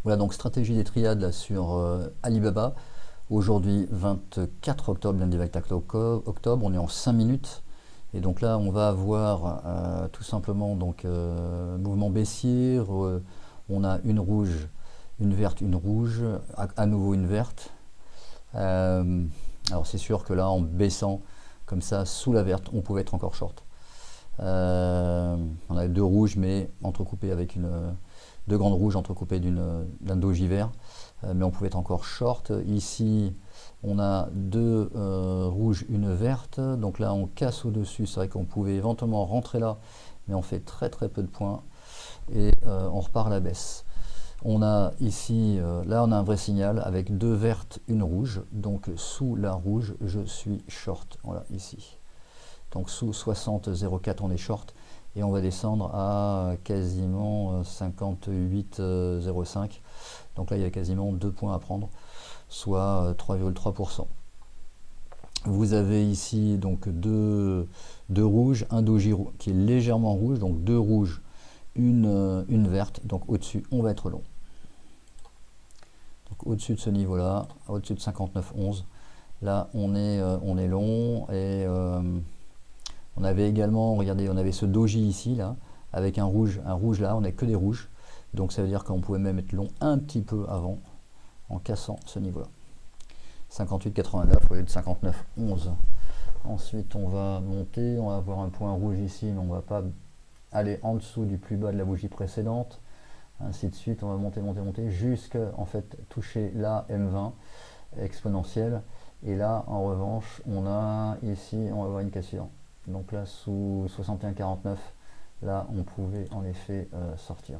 Voilà, donc stratégie des triades là, sur Alibaba. Aujourd'hui, 24 octobre, lundi 24 octobre, on est en 5 minutes. Et donc là, on va avoir tout simplement donc, mouvement baissier. On a une rouge, une verte, une rouge, à nouveau une verte. Alors c'est sûr que là, en baissant comme ça sous la verte, on pouvait être encore short. On a deux rouges, mais entrecoupées avec deux grandes rouges entrecoupées d'un doji vert. Mais on pouvait être encore short. Ici, on a deux rouges, une verte. Donc là, on casse au-dessus. C'est vrai qu'on pouvait éventuellement rentrer là, mais on fait très très peu de points. Et on repart à la baisse. On a ici, là on a un vrai signal avec deux vertes, une rouge. Donc sous la rouge, je suis short. Voilà, ici. Donc sous 60,04 on est short et on va descendre à quasiment 58,05. Donc là il y a quasiment 2 points à prendre, soit 3,3%. Vous avez ici donc deux rouges, un doji qui est légèrement rouge, donc deux rouges, une verte. Donc au-dessus on va être long. Donc au-dessus de ce niveau-là, au-dessus de 59,11, là on est long et on avait également, regardez, on avait ce doji ici, là, avec un rouge là, on n'a que des rouges. Donc ça veut dire qu'on pouvait même être long un petit peu avant, en cassant ce niveau-là. 58,89 au lieu de 59,11. Ensuite, on va monter, on va avoir un point rouge ici, mais on ne va pas aller en dessous du plus bas de la bougie précédente. Ainsi de suite, on va monter, monter, monter, jusqu'à en fait toucher la M20 exponentielle. Et là, en revanche, on a ici, on va avoir une cassure. Donc là, sous 61,49, là, on pouvait en effet sortir.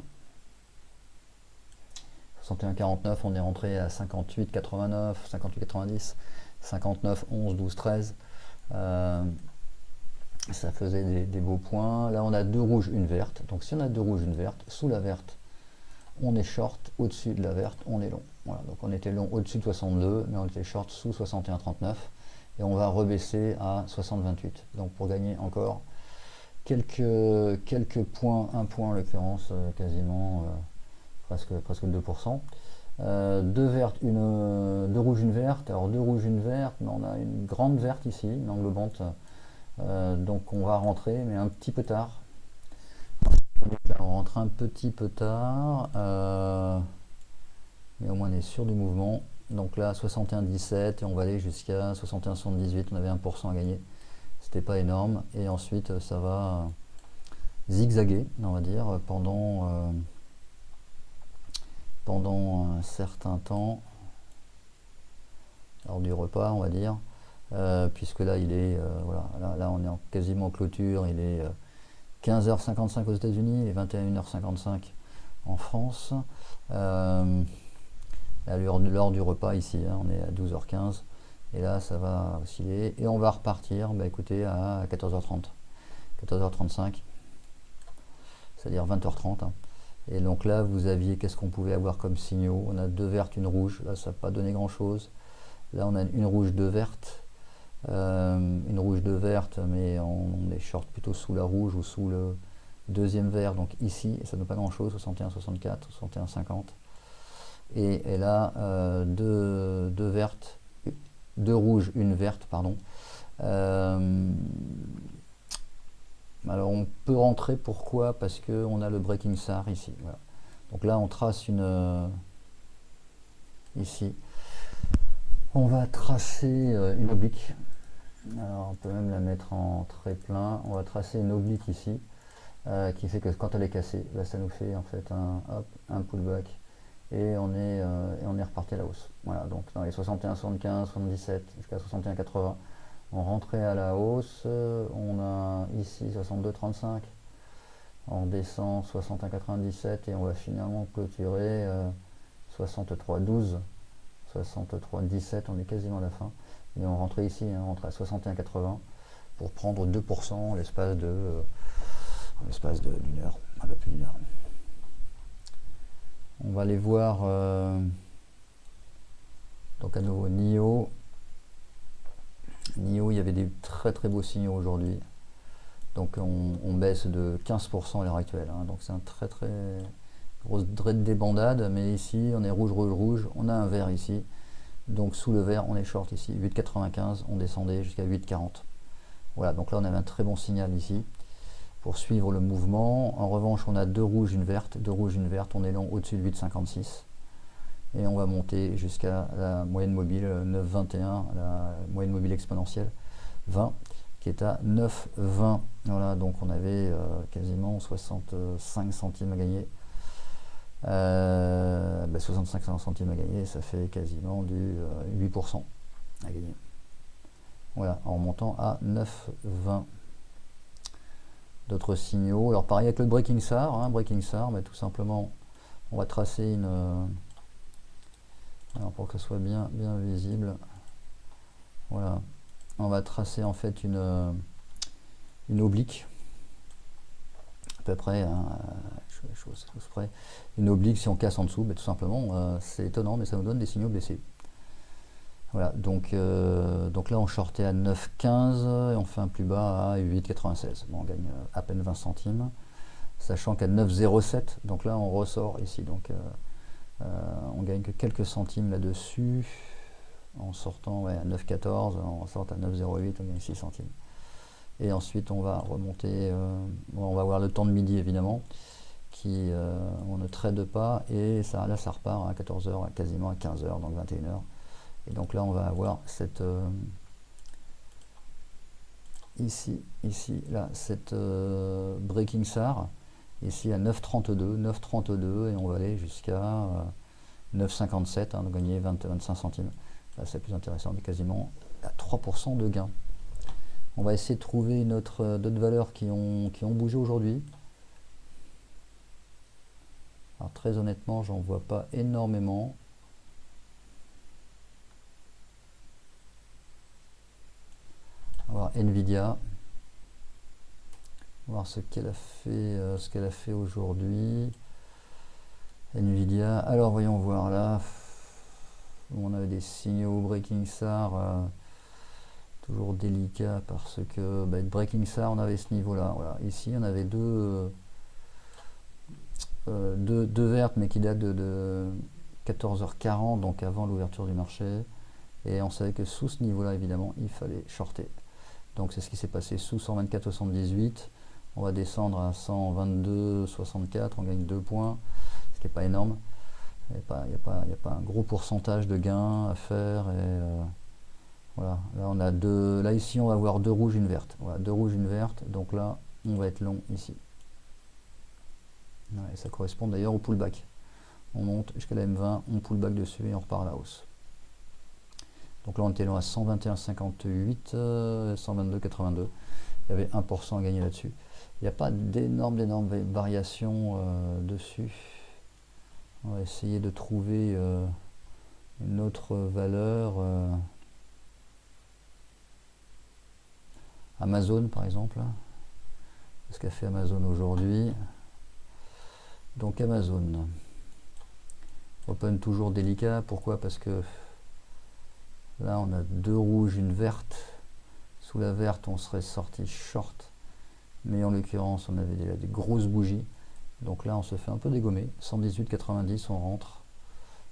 61,49, on est rentré à 58,89, 58,90, 59, 11, 12, 13. Ça faisait des beaux points. Là, on a deux rouges, une verte. Donc si on a deux rouges, une verte, sous la verte, on est short, au-dessus de la verte, on est long. Voilà, donc on était long au-dessus de 62, mais on était short sous 61,39. Et on va rebaisser à 60,28. Donc pour gagner encore quelques points, un point en l'occurrence, quasiment presque 2%. Deux vertes, deux rouges, une verte. Alors deux rouges, une verte, mais on a une grande verte ici, une englobante. Donc on va rentrer, mais un petit peu tard. Là, on rentre un petit peu tard, mais au moins on est sûr du mouvement. Donc là 61,17 et on va aller jusqu'à 61,78, on avait 1% à gagner, c'était pas énorme. Et ensuite ça va zigzaguer, on va dire, pendant un certain temps, lors du repas on va dire, puisque là il est, voilà, là on est quasiment en clôture, il est 15h55 aux États-Unis et 21h55 en France. L'heure du repas ici, hein, on est à 12h15 et là ça va osciller et on va repartir, bah écoutez, à 14h30, 14h35, c'est-à-dire 20h30. Hein. Et donc là vous aviez, qu'est-ce qu'on pouvait avoir comme signaux? On a deux vertes, une rouge, là ça n'a pas donné grand chose. Là on a une rouge, deux vertes, une rouge, deux vertes, mais on est short plutôt sous la rouge ou sous le deuxième vert, donc ici, et ça ne donne pas grand chose, 61, 64, 61, 50. Et là, deux vertes, deux rouges, une verte, pardon. Alors on peut rentrer, pourquoi? Parce qu'on a le breaking SAR ici. Voilà. Donc là on trace ici. On va tracer une oblique. Alors on peut même la mettre en très plein. On va tracer une oblique ici, qui fait que quand elle est cassée, là, ça nous fait en fait un pullback. Et on est reparti à la hausse. Voilà, donc dans les 61, 75, 77 jusqu'à 61, 80, on rentrait à la hausse. On a ici 62, 35, on descend 61, 97 et on va finalement clôturer 63, 12, 63, 17, on est quasiment à la fin. Et on rentrait ici, hein, on rentrait à 61, 80 pour prendre 2% en l'espace d'une heure, un peu plus d'une heure. On va aller voir donc à nouveau NIO. NIO, il y avait des très très beaux signaux aujourd'hui. Donc on baisse de 15% à l'heure actuelle. Hein, donc c'est un très très grosse débandade, mais ici on est rouge, rouge, rouge, on a un vert ici, donc sous le vert on est short ici, 8,95, on descendait jusqu'à 8,40. Voilà, donc là on avait un très bon signal ici pour suivre le mouvement. En revanche, on a deux rouges, une verte, on est long au-dessus de 8,56 et on va monter jusqu'à la moyenne mobile 9,21, la moyenne mobile exponentielle 20 qui est à 9,20. Voilà, donc on avait quasiment 65 centimes à gagner. 65 centimes à gagner, ça fait quasiment du 8% à gagner. Voilà, en remontant à 9,20. D'autres signaux. Alors pareil avec le Breaking SAR, mais tout simplement, on va tracer une... alors pour que ce soit bien visible, voilà, on va tracer en fait une oblique, à peu près, une oblique si on casse en dessous, tout simplement, c'est étonnant, mais ça nous donne des signaux baissiers. Voilà, donc là on shortait à 9,15 et on fait un plus bas à 8,96. Bon, on gagne à peine 20 centimes, sachant qu'à 9,07, donc là on ressort ici, donc on gagne que quelques centimes là-dessus, en sortant à 9,14, on sort à 9,08, on gagne 6 centimes. Et ensuite on va remonter, on va voir le temps de midi évidemment, qui on ne trade pas, et là ça repart à 14h, quasiment à 15h, donc 21h. Et donc là on va avoir cette cette Breaking SAR ici à 9,32 et on va aller jusqu'à 9,57, donc gagner 25 centimes. Là c'est plus intéressant, on est quasiment à 3% de gain. On va essayer de trouver d'autres valeurs qui ont bougé aujourd'hui. Alors très honnêtement, j'en vois pas énormément. On va voir Nvidia, voir ce qu'elle a fait aujourd'hui. Nvidia, alors voyons voir là, on avait des signaux Breaking SAR, toujours délicat parce que Breaking SAR on avait ce niveau là, voilà. Ici on avait deux vertes mais qui datent de 14h40, donc avant l'ouverture du marché, et on savait que sous ce niveau là évidemment il fallait shorter. Donc c'est ce qui s'est passé sous 124,78. On va descendre à 122,64. On gagne 2 points, ce qui n'est pas énorme. Il n'y a pas un gros pourcentage de gains à faire. Et voilà, là on a deux. Là ici on va avoir deux rouges, une verte. Voilà, deux rouges, une verte. Donc là on va être long ici. Ouais, et ça correspond d'ailleurs au pullback. On monte jusqu'à la M20, on pullback dessus et on repart à la hausse. Donc là on était long à 121,58, 122,82. Il y avait 1% à gagner là-dessus. Il n'y a pas d'énormes variations dessus. On va essayer de trouver une autre valeur. Amazon par exemple. Ce qu'a fait Amazon aujourd'hui. Donc Amazon. Open toujours délicat. Pourquoi? Parce que là on a deux rouges, une verte. Sous la verte on serait sorti short, mais en l'occurrence on avait des grosses bougies, donc là on se fait un peu dégommer. 118,90 on rentre,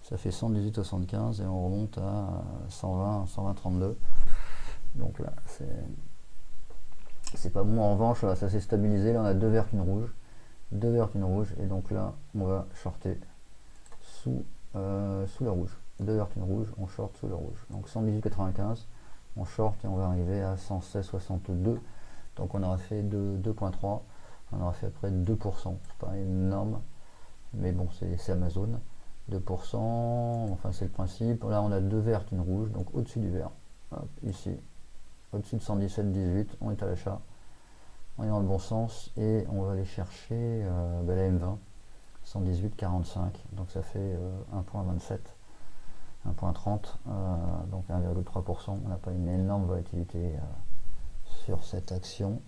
ça fait 118,75 et on remonte à 120, 120,32. Donc là c'est pas bon. En revanche là, ça s'est stabilisé, là on a deux vertes, une rouge, et donc là on va shorter sous le rouge. Deux vertes, une rouge, on short sous le rouge. Donc 118,95, on short et on va arriver à 116,62. Donc on aura fait 2,3, on aura fait après 2%. C'est pas énorme, mais bon, c'est Amazon. 2%, enfin c'est le principe. Là on a deux vertes, une rouge, donc au-dessus du vert. Hop, ici, au-dessus de 117,18, on est à l'achat. On est dans le bon sens et on va aller chercher la M20, 118,45. Donc ça fait 1,27. 1,30, donc 1,3%. On n'a pas une énorme volatilité sur cette action.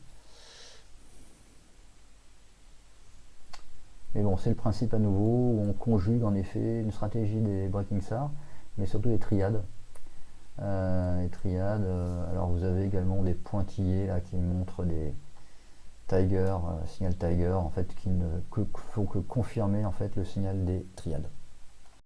Mais bon, c'est le principe à nouveau où on conjugue en effet une stratégie des Breaking SAR, mais surtout les triades. Alors vous avez également des pointillés là qui montrent Tiger, signal Tiger, en fait, qui ne font que confirmer en fait le signal des triades.